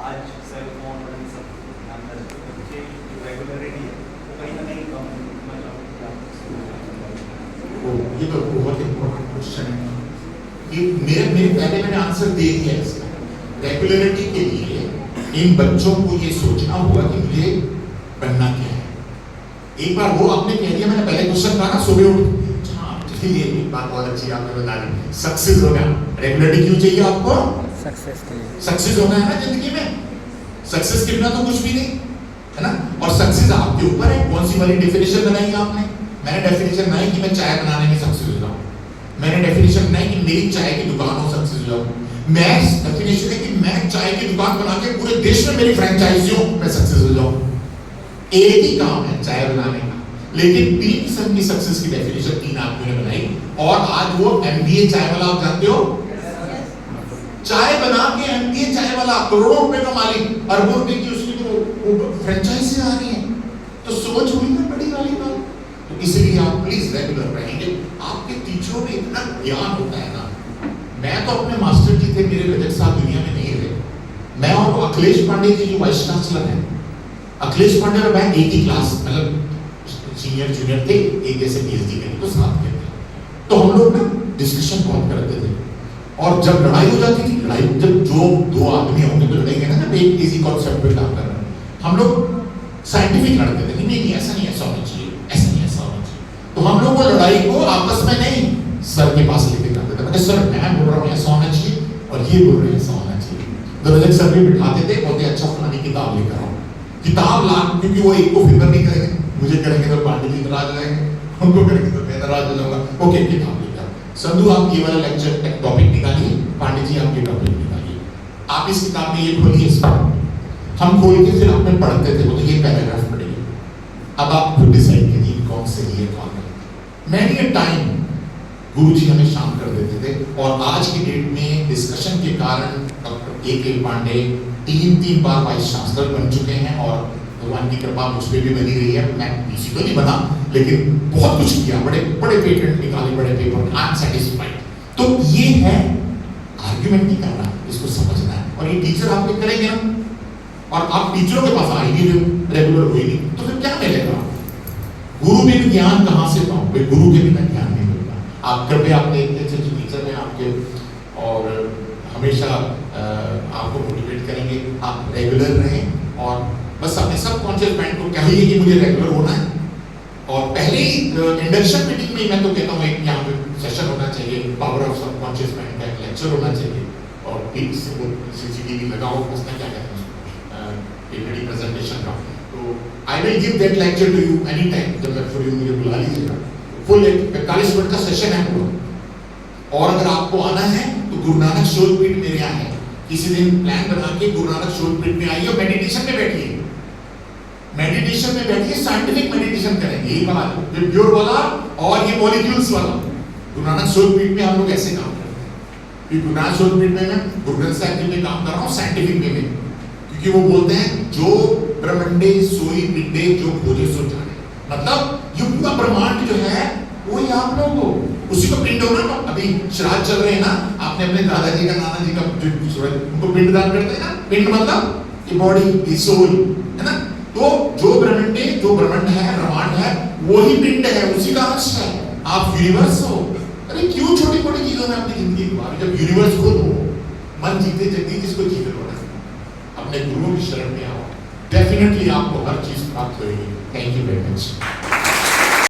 आज cell phone और इन सब ध्यान में रखते हुए बच्चे जो रेगुलरिटी है वो कहीं ना कहीं कम होती है। मैं चाहूँगा ये तो बहुत इम्पोर्टेंट क्वेश्चन है। ये मेरे पहले मैंने आंसर दे दिया इसका। रेगुलरिटी के लिए इन बच्चों को ये सोचना होगा कि मुझे बनना क्या है। एक बार वो आपने कह दिया, मैंने पहले क्वेश्चन कहा ना सुबह उठ, ये बात बहुत अच्छी आपने बता दी। सक्सेस होना, रेगुलरिटी क्यों चाहिए आपको? सक्सेस के लिए। सक्सेस होना है ना जिंदगी में। सक्सेस के बिना तो कुछ भी नहीं है ना। और सक्सेस आपके ऊपर है, कौन सी वाली डेफिनेशन बनाई आपने। मैंने डेफिनेशन बनाई कि मैं चाय बनाने में सक्सेस हो जाऊं। मैंने डेफिनेशन बनाई कि मेरी चाय की दुकान हो सक्सेस हो जाऊं। मैं डेफिनेशन है कि मैं चाय की दुकान बना के पूरे देश में मेरी फ्रेंचाइजी हो, मैं सक्सेस हो जाऊं। एक ही काम है चाय बनाने का, लेकिन 3 किस्म की सक्सेस की डेफिनेशन 3 आदमियों ने बनाई। और आज वो एमबीए चाय वाला, आप जानते हो, चाय बना के एमबीए चाय वाला करोड़ों रुपए का मालिक, अरबों रुपए की उसकी तो फ्रेंचाइजी आ रही है। तो सोच हुई ना बड़ी वाली बात। तो इसलिए आप प्लीज रेगुलर रहेंगे। आपके टीचरों में इतना ज्ञान होता है ना। मैं तो अपने मास्टर जी थे, मेरे रजत साहब दुनिया में नहीं रहे। मैं और अखिलेश पांडे जी जो वाइस चांसलर है, अखिलेश पांडे और मैं एक ही क्लास, मतलब सीनियर जूनियर थे, एक जैसे पीएचडी के तो साथ में थे। तो हम लोग ना डिस्कशन बहुत करते थे। और जब लड़ाई हो जाती थी, लड़ाई जब जो 2 आदमी होंगे तो लड़ेंगे ना, जब एक इसी कॉन्सेप्ट पे काम कर रहे हैं, हम लोग साइंटिफिक लड़ते थे। नहीं ऐसा नहीं, ऐसा होना चाहिए, ऐसा नहीं, ऐसा होना चाहिए। तो हम लोग वो लड़ाई को आपस में नहीं, सर के पास लेके करते थे। मतलब सर मैं बोल रहा हूँ ऐसा होना चाहिए और ये बोल रहे हैं ऐसा होना चाहिए। तो रजत सर भी बिठाते थे, बोलते अच्छा फलानी किताब लेकर आओ। किताब ला, क्योंकि वो एक को फिक्र नहीं करेंगे, मुझे करेंगे तो पांडे जी नाराज हो जाएंगे, उनको करेंगे तो मैं नाराज हो जाऊंगा। ओके किताब लेकर, संधू आप ये वाला लेक्चर टॉपिक निकालिए, पांडे जी आप ये टॉपिक निकालिए, आप इस किताब में ये खोलिए, इस पर हम खोल के फिर आपने पढ़ते थे, वो तो ये पैराग्राफ पढ़िए, अब आप खुद डिसाइड कीजिए कौन सही है कौन नहीं। मैनी अ टाइम गुरुजी हमें शाम कर देते थे। और आज की डेट में डिस्कशन के कारण डॉक्टर ए.के. पांडे 3 बार वाइस चांसलर बन चुके हैं और भगवान की कृपा मुझ पर भी बनी रही है। मैं किसी को नहीं बना, लेकिन बहुत कुछ किया, बड़े बड़े पेटेंट निकाले, बड़े पेपर, आई एम सेटिस्फाइड। तो ये है, आर्ग्यूमेंट नहीं करना, इसको समझना है। और ये टीचर आपके करेंगे ना, और आप टीचरों के पास आएंगे रेगुलर हुई नहीं, तो फिर क्या मिलेगा? गुरु बिन ज्ञान कहाँ से पाओगे? गुरु के बिना ज्ञान नहीं मिलता। आप कृपया अपने इतने अच्छे टीचर हैं आपके, और हमेशा आपको मोटिवेट करेंगे। आप रेगुलर रहें और बस अपने सबकॉन्शियस माइंड को कहिए कि मुझे रेगुलर होना है। और पहले ही इंडक्शन मीटिंग में मैं तो कहता हूँ एक यहाँ पे सेशन होना चाहिए, पावर ऑफ सबकॉन्शियस माइंड का एक लेक्चर होना चाहिए। और सीसीटीवी लगाओ, उसमें क्या कहते हैं प्रेजेंटेशन का। तो I will give that lecture to you any time, जब मैं फ्री हूँ मुझे बुला लीजिएगा। फुल 45 मिनट का सेशन है पूरा। और अगर आपको आना है तो गुरु नानक शोधपीठ मेरे यहाँ है, किसी दिन प्लान बना के गुरु नानक शोधपीठ में आइए और मेडिटेशन में बैठिए। मेडिटेशन में बैठिए, साइंटिफिक मेडिटेशन करेंगे, यही बात, ये प्योर वाला और ये मॉलिक्यूल्स वाला। गुरु नानक शोधपीठ में हम लोग ऐसे काम करते हैं। गुरु नानक शोधपीठ में मैं गुरु ग्रंथ साहिब जी में काम कर रहा हूँ साइंटिफिक वे में, क्योंकि वो बोलते हैं जो ब्रह्मंडे सोई पिंडे जो खोजे सो जाने। मतलब ये पूरा ब्रह्मांड जो है वो ही आप लोग हो, उसी को पिंड हो ना। अभी श्राद्ध चल रहे हैं ना, आपने अपने दादाजी का, नाना जी का उनको पिंड दान करते हैं ना। पिंड मतलब ये बॉडी, ये सोल है ना। तो जो ब्रह्मंडे, जो ब्रह्मांड है, ब्रह्मांड है, वही पिंड है, उसी का अंश है। आप यूनिवर्स हो। अरे क्यों छोटी छोटी चीजों में अपनी जिंदगी गुमारी, जब यूनिवर्स खुद हो। मन जीते जगदीश जिसको जीते लो ना, अपने गुरुओं की शरण में आओ, डेफिनेटली आपको हर चीज प्राप्त होगी। Thank you very much.